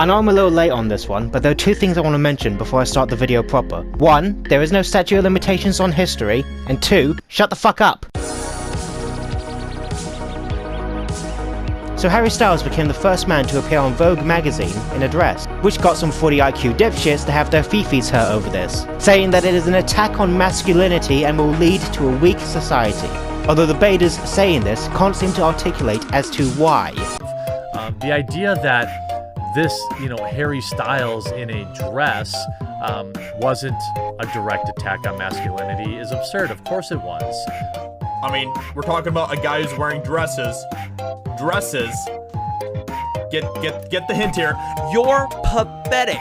I know I'm a little late on this one, but there are two things I want to mention before I start the video proper. One, there is no statute of limitations on history, and two, shut the fuck up! So Harry Styles became the first man to appear on Vogue magazine in a dress, which got some 40 IQ dipshits to have their fifis hurt over this, saying that it is an attack on masculinity and will lead to a weak society. Although the baiters saying this can't seem to articulate as to why. The idea that this, Harry Styles in a dress wasn't a direct attack on masculinity is absurd. Of course it was. I mean, we're talking about a guy who's wearing dresses. Dresses. Get the hint here. You're pathetic.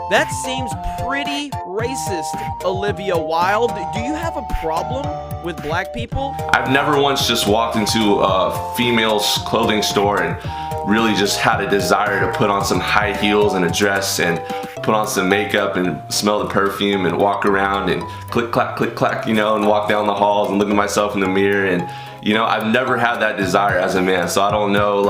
That seems pretty racist, Olivia Wilde. Do you have a problem with black people? I've never once just walked into a female's clothing store and really just had a desire to put on some high heels and a dress and put on some makeup and smell the perfume and walk around and click clack, and walk down the halls and look at myself in the mirror. And I've never had that desire as a man, so I don't know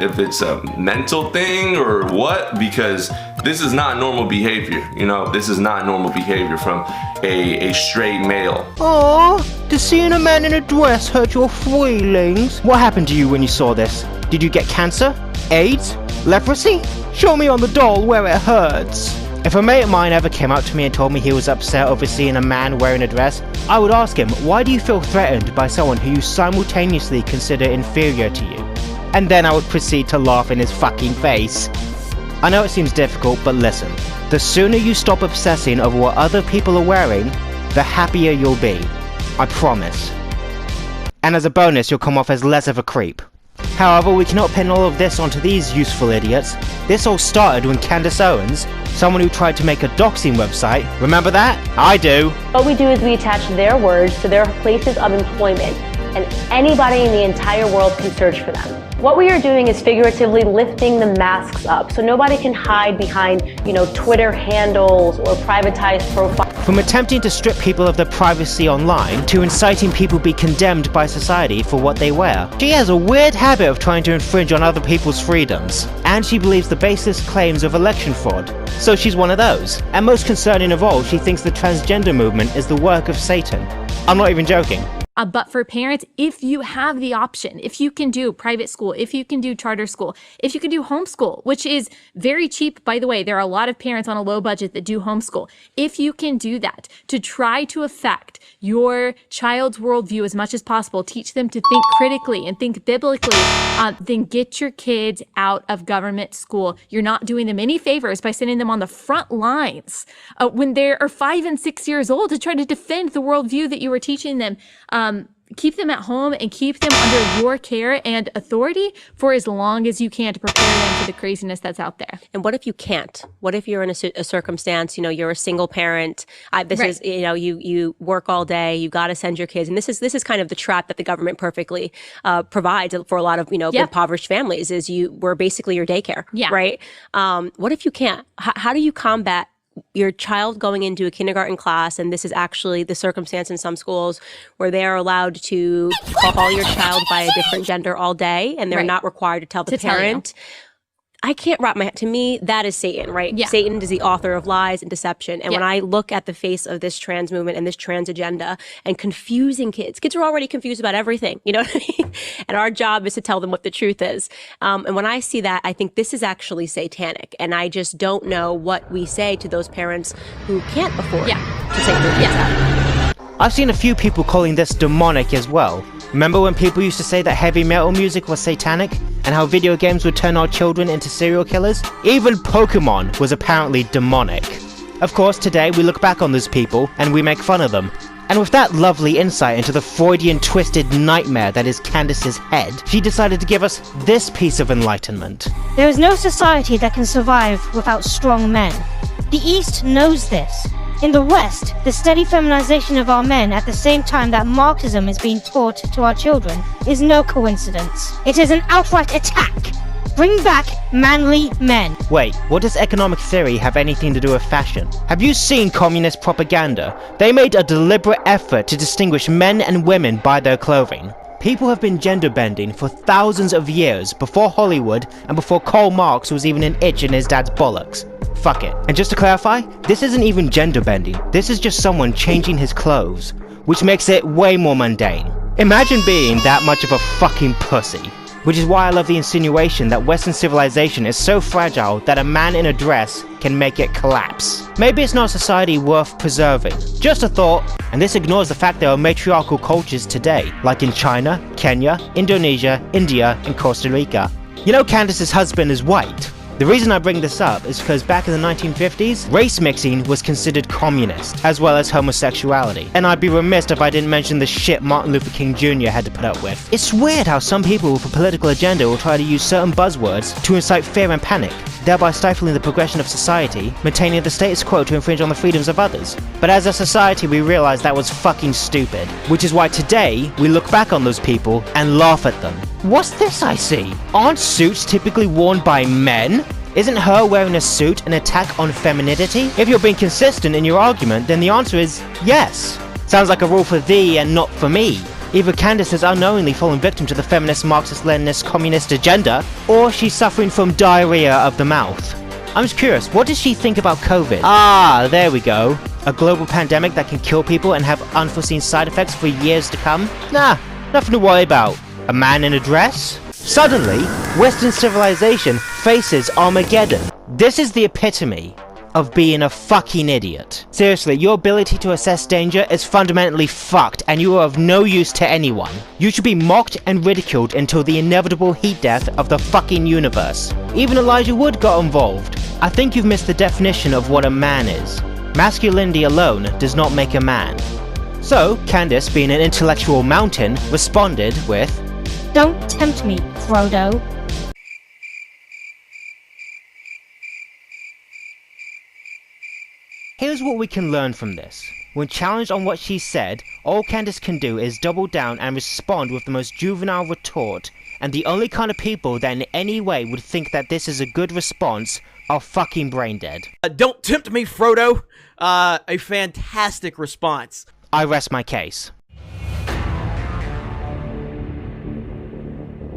if it's a mental thing or what, because this is not normal behavior. This is not normal behavior from a straight male. Aww, does seeing a man in a dress hurt your feelings? What happened to you when you saw this? Did you get cancer? AIDS? Leprosy? Show me on the doll where it hurts. If a mate of mine ever came up to me and told me he was upset over seeing a man wearing a dress, I would ask him, why do you feel threatened by someone who you simultaneously consider inferior to you? And then I would proceed to laugh in his fucking face. I know it seems difficult, but listen. The sooner you stop obsessing over what other people are wearing, the happier you'll be. I promise. And as a bonus, you'll come off as less of a creep. However, we cannot pin all of this onto these useful idiots. This all started when Candace Owens, someone who tried to make a doxing website, remember that? I do. What we do is we attach their words to their places of employment, and anybody in the entire world can search for them. What we are doing is figuratively lifting the masks up, so nobody can hide behind, Twitter handles or privatized profiles. From attempting to strip people of their privacy online, to inciting people to be condemned by society for what they wear. She has a weird habit of trying to infringe on other people's freedoms, and she believes the baseless claims of election fraud. So she's one of those. And most concerning of all, she thinks the transgender movement is the work of Satan. I'm not even joking. But for parents, if you have the option, if you can do private school, if you can do charter school, if you can do homeschool, which is very cheap, by the way, there are a lot of parents on a low budget that do homeschool. If you can do that to try to affect your child's worldview as much as possible, teach them to think critically and think biblically, then get your kids out of government school. You're not doing them any favors by sending them on the front lines when they are 5 and 6 years old to try to defend the worldview that you were teaching them. Keep them at home and keep them under your care and authority for as long as you can to prepare them for the craziness that's out there. And what if you can't? What if you're in a circumstance, you're a single parent, you work all day, you got to send your kids. And this is kind of the trap that the government perfectly provides for a lot of, impoverished families is we're basically your daycare, right? What if you can't? How do you combat your child going into a kindergarten class, and this is actually the circumstance in some schools where they are allowed to call your child by a different gender all day, and they're not required to tell the parent. I can't wrap my head. To me, that is Satan, right? Yeah. Satan is the author of lies and deception. And when I look at the face of this trans movement and this trans agenda and confusing kids are already confused about everything, you know what I mean? And our job is to tell them what the truth is. And when I see that, I think this is actually satanic. And I just don't know what we say to those parents who can't afford to take their kids out. I've seen a few people calling this demonic as well. Remember when people used to say that heavy metal music was satanic? And how video games would turn our children into serial killers? Even Pokemon was apparently demonic. Of course, today we look back on those people and we make fun of them. And with that lovely insight into the Freudian twisted nightmare that is Candace's head, she decided to give us this piece of enlightenment. There is no society that can survive without strong men. The East knows this. In the West, the steady feminization of our men at the same time that Marxism is being taught to our children is no coincidence. It is an outright attack. Bring back manly men. Wait, what does economic theory have anything to do with fashion? Have you seen communist propaganda? They made a deliberate effort to distinguish men and women by their clothing. People have been gender bending for thousands of years before Hollywood and before Karl Marx was even an itch in his dad's bollocks. Fuck it. And just to clarify, this isn't even gender bending. This is just someone changing his clothes, which makes it way more mundane. Imagine being that much of a fucking pussy. Which is why I love the insinuation that Western civilization is so fragile that a man in a dress can make it collapse. Maybe it's not a society worth preserving. Just a thought, and this ignores the fact there are matriarchal cultures today, like in China, Kenya, Indonesia, India, and Costa Rica. You know Candace's husband is white. The reason I bring this up is because back in the 1950s, race mixing was considered communist, as well as homosexuality. And I'd be remiss if I didn't mention the shit Martin Luther King Jr. had to put up with. It's weird how some people with a political agenda will try to use certain buzzwords to incite fear and panic, thereby stifling the progression of society, maintaining the status quo to infringe on the freedoms of others. But as a society, we realized that was fucking stupid, which is why today, we look back on those people and laugh at them. What's this I see? Aren't suits typically worn by men? Isn't her wearing a suit an attack on femininity? If you're being consistent in your argument, then the answer is yes. Sounds like a rule for thee and not for me. Either Candace has unknowingly fallen victim to the feminist, Marxist-Leninist, communist agenda, or she's suffering from diarrhea of the mouth. I'm just curious, what does she think about COVID? Ah, there we go. A global pandemic that can kill people and have unforeseen side effects for years to come? Nah, nothing to worry about. A man in a dress? Suddenly, Western civilization faces Armageddon. This is the epitome of being a fucking idiot. Seriously, your ability to assess danger is fundamentally fucked and you are of no use to anyone. You should be mocked and ridiculed until the inevitable heat death of the fucking universe. Even Elijah Wood got involved. I think you've missed the definition of what a man is. Masculinity alone does not make a man. So, Candace, being an intellectual mountain, responded with, Don't tempt me, Frodo. Here's what we can learn from this. When challenged on what she said, all Candace can do is double down and respond with the most juvenile retort, and the only kind of people that in any way would think that this is a good response are fucking brain dead. Don't tempt me, Frodo. A fantastic response. I rest my case.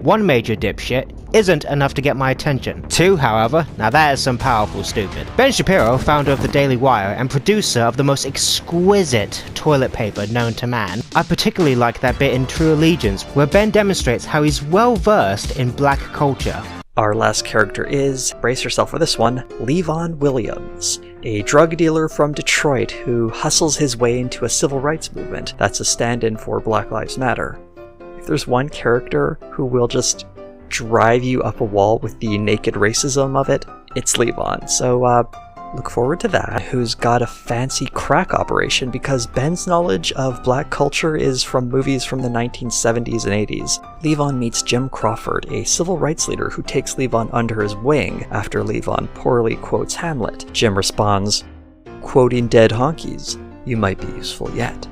One major dipshit isn't enough to get my attention. Two, however, now that is some powerful stupid. Ben Shapiro, founder of the Daily Wire and producer of the most exquisite toilet paper known to man. I particularly like that bit in True Allegiance where Ben demonstrates how he's well versed in black culture. Our last character is, brace yourself for this one, Levon Williams, a drug dealer from Detroit who hustles his way into a civil rights movement that's a stand-in for Black Lives Matter. If there's one character who will just drive you up a wall with the naked racism of it, it's Levon. So look forward to that. Who's got a fancy crack operation because Ben's knowledge of black culture is from movies from the 1970s and 80s. Levon meets Jim Crawford, a civil rights leader who takes Levon under his wing after Levon poorly quotes Hamlet. Jim responds, quoting dead honkies, "You might be useful yet."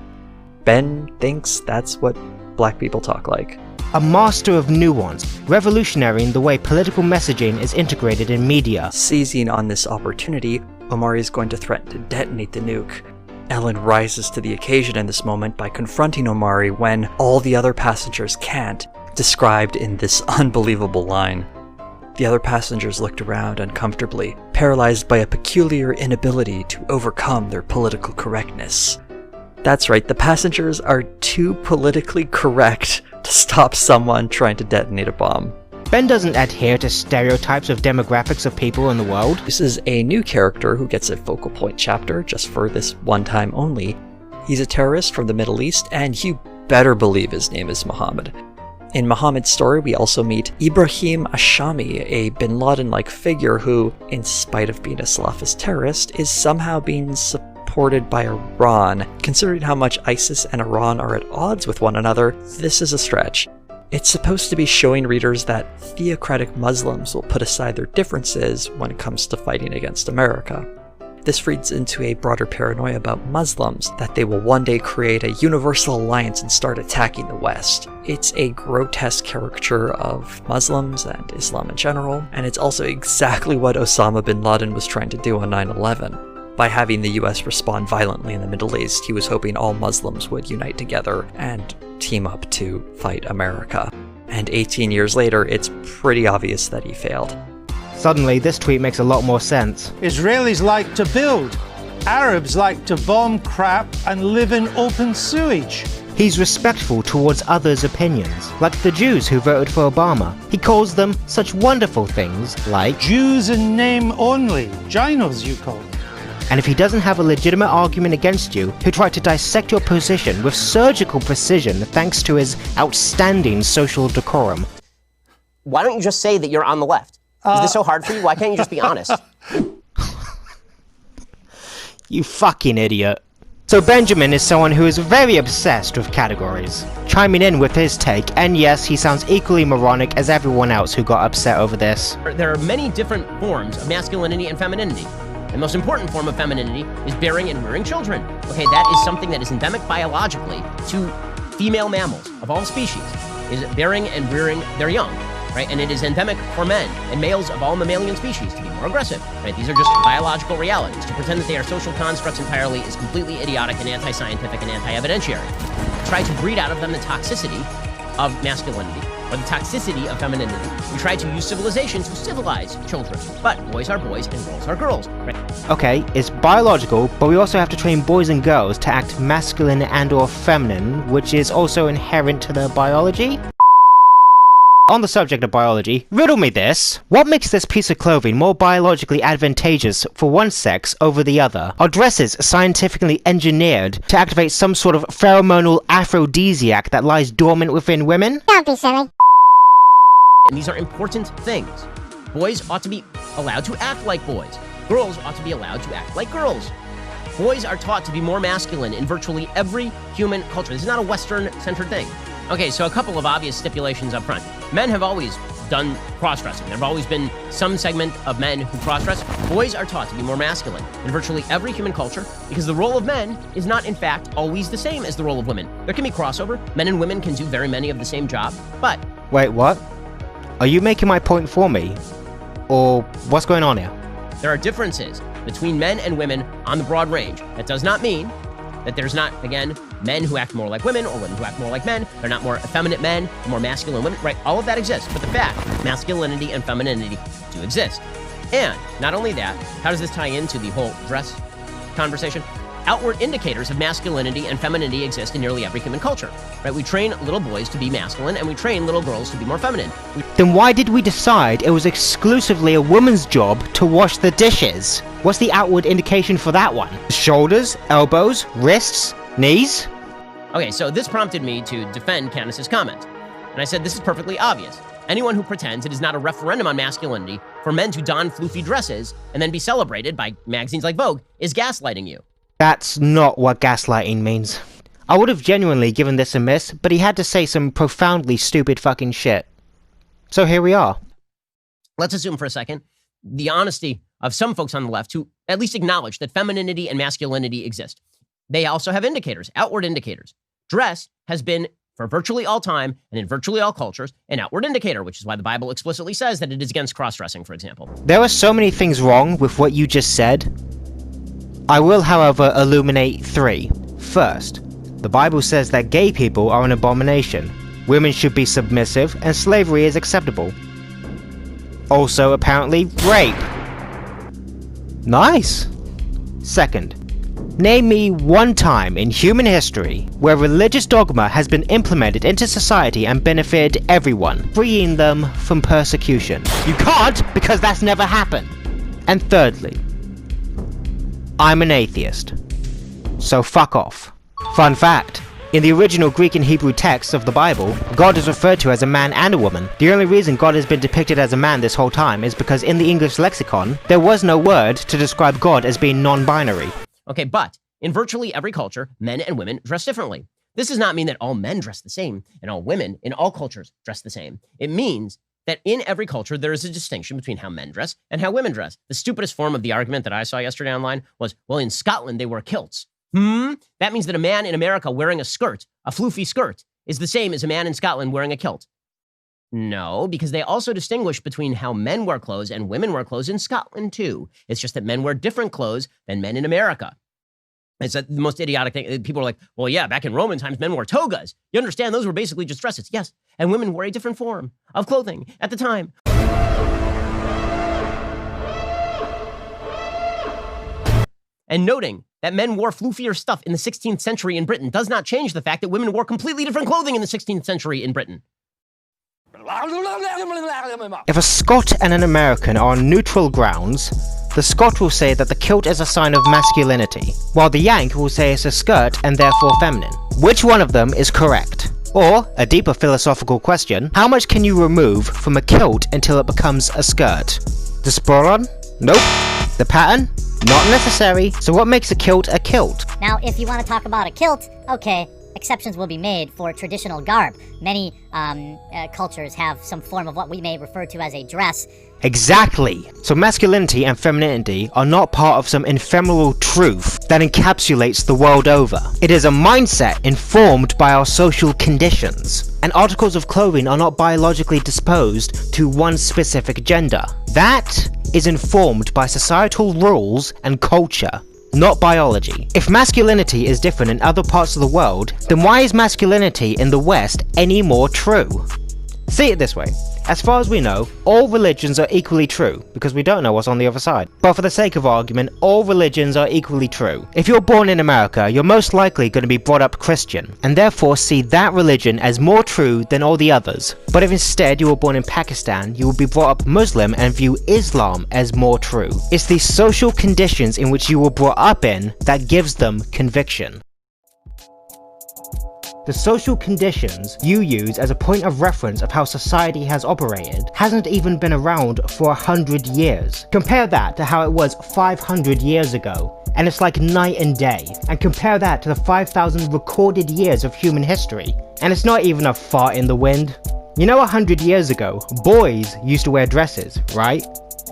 Ben thinks that's what black people talk like. A master of nuance, revolutionarying the way political messaging is integrated in media. Seizing on this opportunity, Omari is going to threaten to detonate the nuke. Ellen rises to the occasion in this moment by confronting Omari when all the other passengers can't, described in this unbelievable line. The other passengers looked around uncomfortably, paralyzed by a peculiar inability to overcome their political correctness. That's right, the passengers are too politically correct to stop someone trying to detonate a bomb. Ben doesn't adhere to stereotypes of demographics of people in the world. This is a new character who gets a focal point chapter just for this one time only. He's a terrorist from the Middle East, and you better believe his name is Muhammad. In Muhammad's story, we also meet Ibrahim Ashami, a bin Laden-like figure who, in spite of being a Salafist terrorist, is somehow being supported by Iran. Considering how much ISIS and Iran are at odds with one another, this is a stretch. It's supposed to be showing readers that theocratic Muslims will put aside their differences when it comes to fighting against America. This reads into a broader paranoia about Muslims, that they will one day create a universal alliance and start attacking the West. It's a grotesque caricature of Muslims and Islam in general, and it's also exactly what Osama bin Laden was trying to do on 9/11. By having the US respond violently in the Middle East, he was hoping all Muslims would unite together and team up to fight America. And 18 years later, it's pretty obvious that he failed. Suddenly, this tweet makes a lot more sense. Israelis like to build. Arabs like to bomb crap and live in open sewage. He's respectful towards others' opinions, like the Jews who voted for Obama. He calls them such wonderful things like Jews in name only. Ginos, you call them. And if he doesn't have a legitimate argument against you, he'll try to dissect your position with surgical precision thanks to his outstanding social decorum. Why don't you just say that you're on the left? Is this so hard for you? Why can't you just be honest? You fucking idiot. So Benjamin is someone who is very obsessed with categories, chiming in with his take, and yes, he sounds equally moronic as everyone else who got upset over this. There are many different forms of masculinity and femininity. The most important form of femininity is bearing and rearing children. Okay, that is something that is endemic biologically to female mammals of all species, is bearing and rearing their young, right? And it is endemic for men and males of all mammalian species to be more aggressive, right? These are just biological realities. To pretend that they are social constructs entirely is completely idiotic and anti-scientific and anti-evidentiary. Try to breed out of them the toxicity of masculinity or the toxicity of femininity. We try to use civilization to civilize children, but boys are boys and girls are girls, right? Okay, it's biological, but we also have to train boys and girls to act masculine and or feminine, which is also inherent to their biology. On the subject of biology, riddle me this. What makes this piece of clothing more biologically advantageous for one sex over the other? Are dresses scientifically engineered to activate some sort of pheromonal aphrodisiac that lies dormant within women? Don't be silly. And these are important things. Boys ought to be allowed to act like boys. Girls ought to be allowed to act like girls. Boys are taught to be more masculine in virtually every human culture. This is not a Western-centered thing. Okay, so a couple of obvious stipulations up front. Men have always done cross-dressing. There have always been some segment of men who cross-dress. Boys are taught to be more masculine in virtually every human culture because the role of men is not, in fact, always the same as the role of women. There can be crossover. Men and women can do very many of the same job, but... Wait, what? Are you making my point for me? Or what's going on here? There are differences between men and women on the broad range. That does not mean that there's not, again, men who act more like women or women who act more like men. They're not more effeminate men, more masculine women, right? All of that exists. But the fact, masculinity and femininity do exist. And not only that, how does this tie into the whole dress conversation? Outward indicators of masculinity and femininity exist in nearly every human culture, right? We train little boys to be masculine and we train little girls to be more feminine. Then why did we decide it was exclusively a woman's job to wash the dishes? What's the outward indication for that one? Shoulders, elbows, wrists, knees? Okay, so this prompted me to defend Candace's comment. And I said, this is perfectly obvious. Anyone who pretends it is not a referendum on masculinity for men to don floofy dresses and then be celebrated by magazines like Vogue is gaslighting you. That's not what gaslighting means. I would have genuinely given this a miss, but he had to say some profoundly stupid fucking shit. So here we are. Let's assume for a second the honesty of some folks on the left who at least acknowledge that femininity and masculinity exist. They also have indicators, outward indicators. Dress has been, for virtually all time and in virtually all cultures, an outward indicator, which is why the Bible explicitly says that it is against cross-dressing, for example. There are so many things wrong with what you just said. I will, however, illuminate 3. First, the Bible says that gay people are an abomination, women should be submissive, and slavery is acceptable. Also, apparently, rape. Nice. Second, name me one time in human history where religious dogma has been implemented into society and benefited everyone, freeing them from persecution. You can't, because that's never happened. And thirdly, I'm an atheist, so fuck off. Fun fact, in the original Greek and Hebrew texts of the Bible, God is referred to as a man and a woman. The only reason God has been depicted as a man this whole time is because in the English lexicon, there was no word to describe God as being non-binary. Okay, but in virtually every culture, men and women dress differently. This does not mean that all men dress the same and all women in all cultures dress the same. It means that in every culture, there is a distinction between how men dress and how women dress. The stupidest form of the argument that I saw yesterday online was, well, in Scotland, they wear kilts. That means that a man in America wearing a skirt, a floofy skirt, is the same as a man in Scotland wearing a kilt. No, because they also distinguish between how men wear clothes and women wear clothes in Scotland, too. It's just that men wear different clothes than men in America. It's the most idiotic thing. People are like, well, yeah, back in Roman times, men wore togas. You understand, those were basically just dresses. Yes, and women wore a different form of clothing at the time. And noting that men wore floofier stuff in the 16th century in Britain does not change the fact that women wore completely different clothing in the 16th century in Britain. If a Scot and an American are on neutral grounds, the Scot will say that the kilt is a sign of masculinity, while the Yank will say it's a skirt and therefore feminine. Which one of them is correct? Or, a deeper philosophical question, how much can you remove from a kilt until it becomes a skirt? The sporran? Nope. The pattern? Not necessary. So what makes a kilt a kilt? Now, if you want to talk about a kilt, okay, exceptions will be made for traditional garb. Many cultures have some form of what we may refer to as a dress. Exactly! So masculinity and femininity are not part of some ephemeral truth that encapsulates the world over. It is a mindset informed by our social conditions. And articles of clothing are not biologically disposed to one specific gender. That is informed by societal rules and culture, not biology. If masculinity is different in other parts of the world, then why is masculinity in the West any more true? See it this way. As far as we know, all religions are equally true, because we don't know what's on the other side. But for the sake of argument, all religions are equally true. If you're born in America, you're most likely going to be brought up Christian, and therefore see that religion as more true than all the others. But if instead you were born in Pakistan, you will be brought up Muslim and view Islam as more true. It's the social conditions in which you were brought up in that gives them conviction. The social conditions you use as a point of reference of how society has operated hasn't even been around for 100 years. Compare that to how it was 500 years ago, and it's like night and day. And compare that to the 5,000 recorded years of human history, and it's not even a fart in the wind. You know, 100 years ago, boys used to wear dresses, right?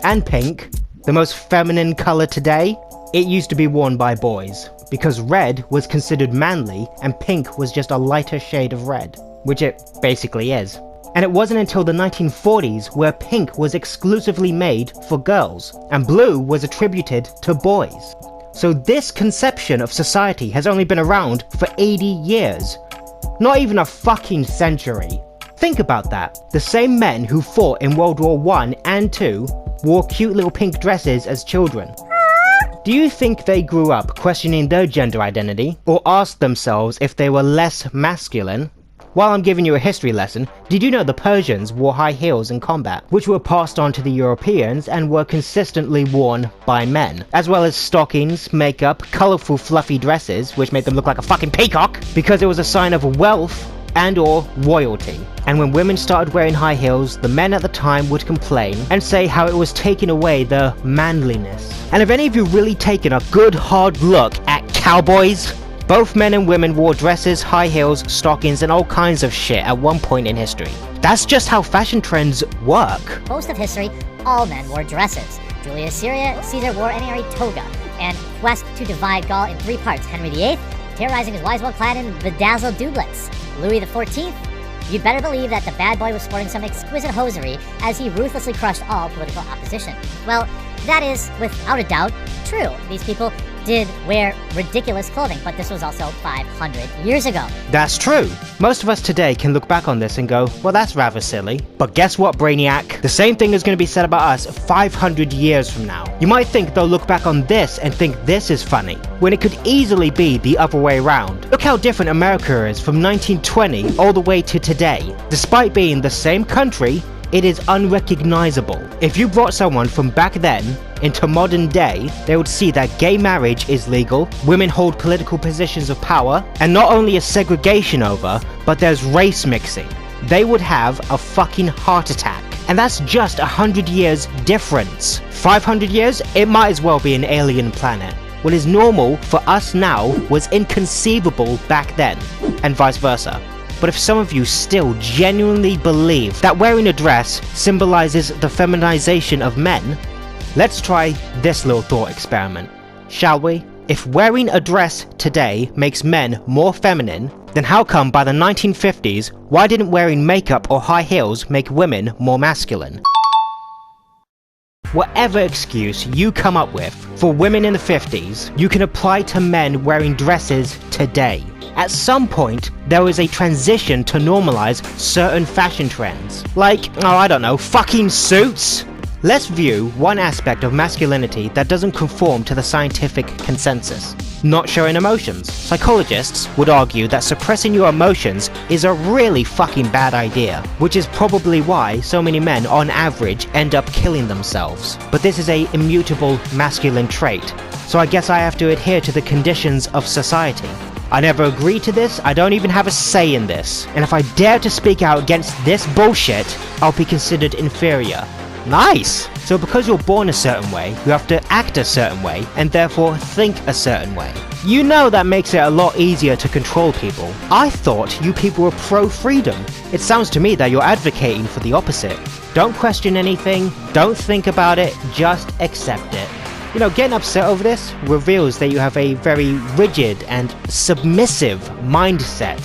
And pink, the most feminine color today, it used to be worn by boys, because red was considered manly and pink was just a lighter shade of red, which it basically is. And it wasn't until the 1940s where pink was exclusively made for girls, and blue was attributed to boys. So this conception of society has only been around for 80 years. Not even a fucking century. Think about that. The same men who fought in World War I and II wore cute little pink dresses as children. Do you think they grew up questioning their gender identity, or asked themselves if they were less masculine? While I'm giving you a history lesson, did you know the Persians wore high heels in combat, which were passed on to the Europeans and were consistently worn by men, as well as stockings, makeup, colourful fluffy dresses, which made them look like a fucking peacock, because it was a sign of wealth and or royalty. And when women started wearing high heels, the men at the time would complain and say how it was taking away their manliness. And have any of you really taken a good hard look at cowboys? Both men and women wore dresses, high heels, stockings, and all kinds of shit at one point in history. That's just how fashion trends work. Most of history, all men wore dresses. Julius Caesar wore an airy toga, and quest to divide Gaul in 3 parts. Henry VIII, terrorizing his wives while clad in bedazzled doublets. Louis XIV, you'd better believe that the bad boy was sporting some exquisite hosiery as he ruthlessly crushed all political opposition. Well, that is, without a doubt, true. These people did wear ridiculous clothing, but this was also 500 years ago. That's true. Most of us today can look back on this and go, well, that's rather silly. But guess what, Brainiac? The same thing is going to be said about us 500 years from now. You might think they'll look back on this and think this is funny, when it could easily be the other way around. Look how different America is from 1920 all the way to today. Despite being the same country, it is unrecognizable. If you brought someone from back then into modern day, they would see that gay marriage is legal, women hold political positions of power, and not only is segregation over, but there's race mixing. They would have a fucking heart attack. And that's just 100 years difference. 500 years? It might as well be an alien planet. What is normal for us now was inconceivable back then, and vice versa. But if some of you still genuinely believe that wearing a dress symbolizes the feminization of men, let's try this little thought experiment, shall we? If wearing a dress today makes men more feminine, then how come by the 1950s, why didn't wearing makeup or high heels make women more masculine? Whatever excuse you come up with for women in the 50s, you can apply to men wearing dresses today. At some point, there was a transition to normalize certain fashion trends. Like, oh I don't know, fucking suits? Let's view one aspect of masculinity that doesn't conform to the scientific consensus. Not showing emotions. Psychologists would argue that suppressing your emotions is a really fucking bad idea, which is probably why so many men on average end up killing themselves. But this is a immutable masculine trait, so I guess I have to adhere to the conditions of society. I never agreed to this, I don't even have a say in this, and if I dare to speak out against this bullshit, I'll be considered inferior. Nice! So because you're born a certain way, you have to act a certain way, and therefore think a certain way. You know that makes it a lot easier to control people. I thought you people were pro-freedom. It sounds to me that you're advocating for the opposite. Don't question anything, don't think about it, just accept it. You know, getting upset over this reveals that you have a very rigid and submissive mindset,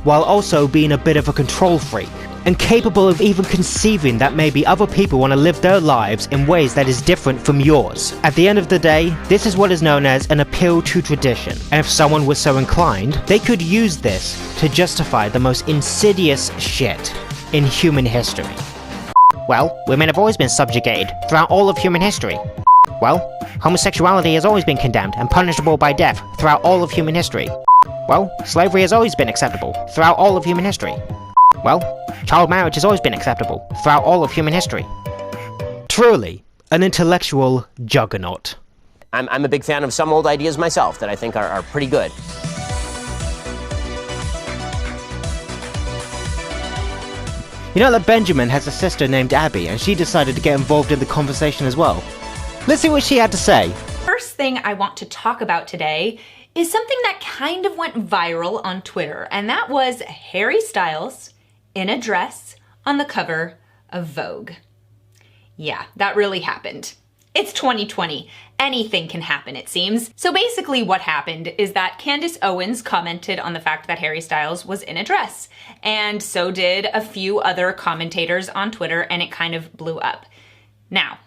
while also being a bit of a control freak, and capable of even conceiving that maybe other people want to live their lives in ways that is different from yours. At the end of the day, this is what is known as an appeal to tradition, and if someone was so inclined, they could use this to justify the most insidious shit in human history. Well, women have always been subjugated throughout all of human history. Well, homosexuality has always been condemned and punishable by death throughout all of human history. Well, slavery has always been acceptable throughout all of human history. Well, child marriage has always been acceptable throughout all of human history. Truly, an intellectual juggernaut. I'm a big fan of some old ideas myself that I think are pretty good. You know that Benjamin has a sister named Abby, and she decided to get involved in the conversation as well. Let's see what she had to say. First thing I want to talk about today is something that kind of went viral on Twitter, and that was Harry Styles in a dress on the cover of Vogue. Yeah, that really happened. It's 2020. Anything can happen, it seems. So basically what happened is that Candace Owens commented on the fact that Harry Styles was in a dress, and so did a few other commentators on Twitter, and it kind of blew up. Now,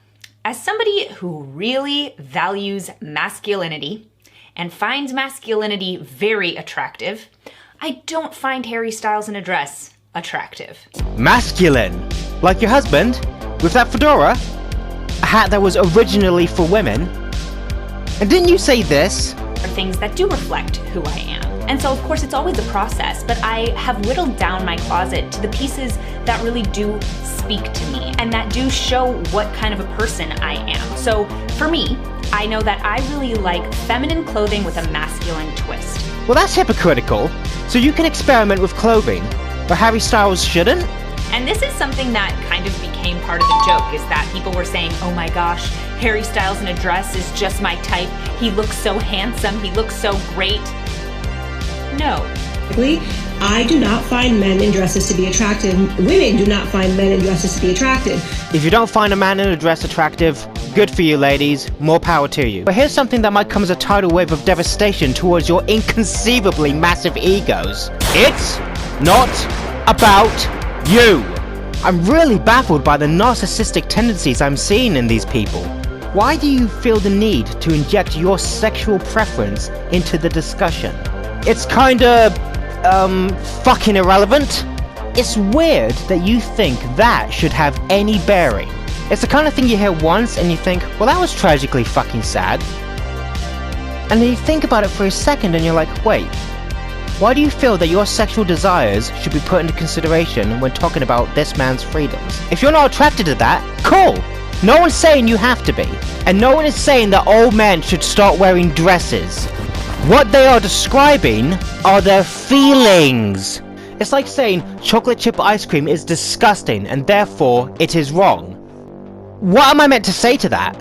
as somebody who really values masculinity and finds masculinity very attractive, I don't find Harry Styles in a dress attractive. Masculine? Like your husband? With that fedora? A hat that was originally for women? And didn't you say this? Are things that do reflect who I am. And so of course it's always a process, but I have whittled down my closet to the pieces that really do speak to me and that do show what kind of a person I am. So for me, I know that I really like feminine clothing with a masculine twist. Well, that's hypocritical. So you can experiment with clothing, but Harry Styles shouldn't? And this is something that kind of became part of the joke, is that people were saying, oh my gosh, Harry Styles in a dress is just my type. He looks so handsome, he looks so great. No. I do not find men in dresses to be attractive. Women do not find men in dresses to be attractive. If you don't find a man in a dress attractive, good for you ladies, more power to you. But here's something that might come as a tidal wave of devastation towards your inconceivably massive egos. It's not about you. I'm really baffled by the narcissistic tendencies I'm seeing in these people. Why do you feel the need to inject your sexual preference into the discussion? It's kinda, fucking irrelevant. It's weird that you think that should have any bearing. It's the kind of thing you hear once and you think, well, that was tragically fucking sad. And then you think about it for a second and you're like, wait, why do you feel that your sexual desires should be put into consideration when talking about this man's freedoms? If you're not attracted to that, cool. No one's saying you have to be. And no one is saying that all men should start wearing dresses. What they are describing are their feelings. It's like saying chocolate chip ice cream is disgusting and therefore it is wrong. What am I meant to say to that?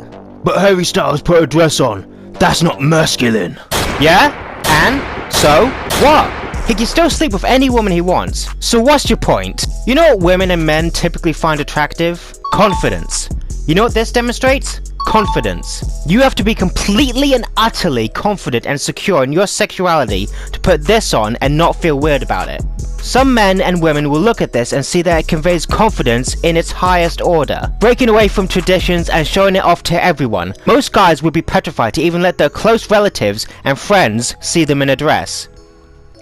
But Harry Styles put a dress on. That's not masculine. Yeah? And? So? What? He can still sleep with any woman he wants. So what's your point? You know what women and men typically find attractive? Confidence. You know what this demonstrates? Confidence. You have to be completely and utterly confident and secure in your sexuality to put this on and not feel weird about it. Some men and women will look at this and see that it conveys confidence in its highest order, breaking away from traditions and showing it off to everyone. Most guys would be petrified to even let their close relatives and friends see them in a dress,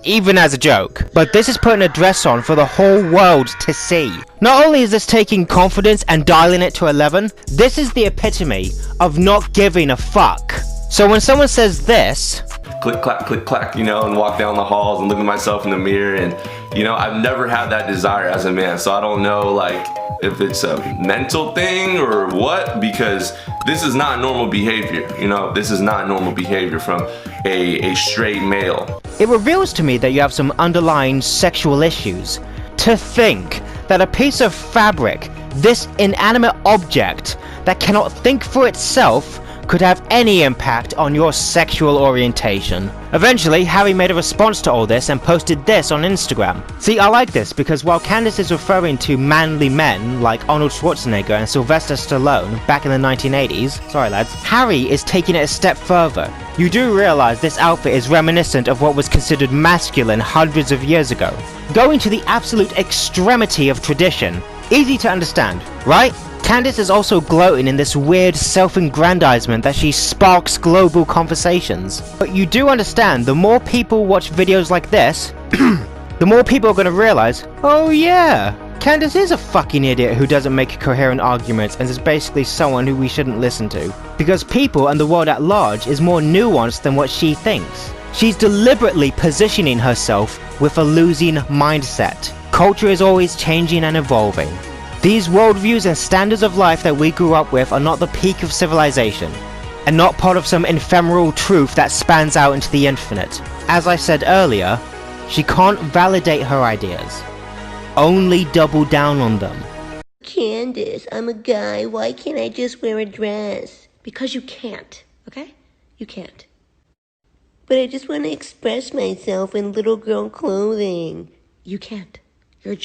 even as a joke. But this is putting a dress on for the whole world to see. Not only is this taking confidence and dialing it to 11, this is the epitome of not giving a fuck. So when someone says this, click clack, you know, and walk down the halls and look at myself in the mirror, and you know, I've never had that desire as a man, so I don't know like if it's a mental thing or what, because this is not normal behavior, you know, this is not normal behavior from a straight male. It reveals to me that you have some underlying sexual issues. To think that a piece of fabric, this inanimate object that cannot think for itself, could have any impact on your sexual orientation. Eventually, Harry made a response to all this and posted this on Instagram. See, I like this because while Candace is referring to manly men like Arnold Schwarzenegger and Sylvester Stallone back in the 1980s, sorry lads, Harry is taking it a step further. You do realize this outfit is reminiscent of what was considered masculine hundreds of years ago, going to the absolute extremity of tradition. Easy to understand, right? Candace is also gloating in this weird self-aggrandizement that she sparks global conversations. But you do understand, the more people watch videos like this, the more people are going to realize, oh yeah, Candace is a fucking idiot who doesn't make coherent arguments and is basically someone who we shouldn't listen to. Because people and the world at large is more nuanced than what she thinks. She's deliberately positioning herself with a losing mindset. Culture is always changing and evolving. These worldviews and standards of life that we grew up with are not the peak of civilization, and not part of some ephemeral truth that spans out into the infinite. As I said earlier, she can't validate her ideas, only double down on them. Candace, I'm a guy, why can't I just wear a dress? Because you can't, okay? You can't. But I just want to express myself in little girl clothing. You can't. You're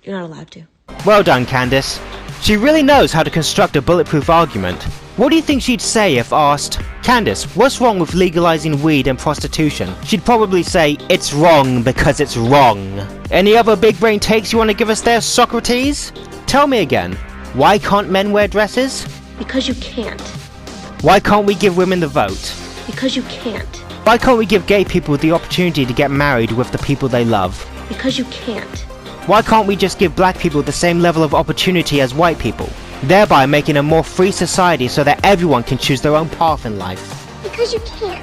not allowed to. Well done, Candace. She really knows how to construct a bulletproof argument. What do you think she'd say if asked, Candace, what's wrong with legalizing weed and prostitution? She'd probably say, it's wrong because it's wrong. Any other big brain takes you want to give us there, Socrates? Tell me again, why can't men wear dresses? Because you can't. Why can't we give women the vote? Because you can't. Why can't we give gay people the opportunity to get married with the people they love? Because you can't. Why can't we just give black people the same level of opportunity as white people, thereby making a more free society so that everyone can choose their own path in life? Because you can't.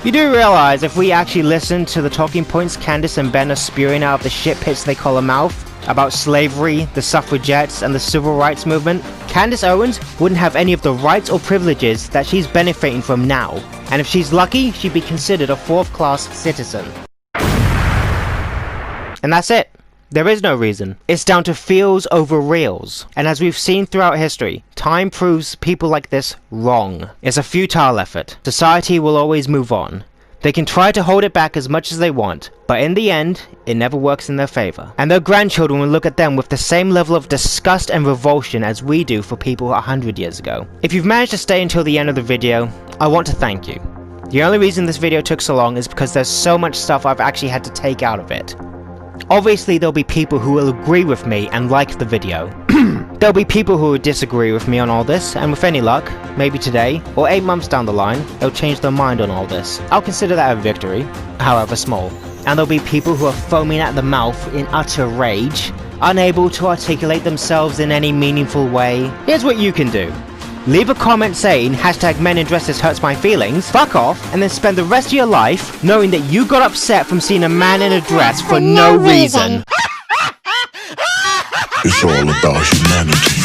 You do realize if we actually listen to the talking points Candace and Ben are spewing out of the shit pits they call a mouth, about slavery, the suffragettes, and the civil rights movement, Candace Owens wouldn't have any of the rights or privileges that she's benefiting from now. And if she's lucky, she'd be considered a fourth-class citizen. And that's it. There is no reason. It's down to feels over reals. And as we've seen throughout history, time proves people like this wrong. It's a futile effort. Society will always move on. They can try to hold it back as much as they want, but in the end, it never works in their favor. And their grandchildren will look at them with the same level of disgust and revulsion as we do for people 100 years ago. If you've managed to stay until the end of the video, I want to thank you. The only reason this video took so long is because there's so much stuff I've actually had to take out of it. Obviously there'll be people who will agree with me and like the video. There'll be people who will disagree with me on all this, and with any luck, maybe today, or 8 months down the line, they'll change their mind on all this. I'll consider that a victory, however small. And there'll be people who are foaming at the mouth in utter rage, unable to articulate themselves in any meaningful way. Here's what you can do. Leave a comment saying #men in dresses hurts my feelings, fuck off, and then spend the rest of your life knowing that you got upset from seeing a man in a dress for no reason. It's all about humanity.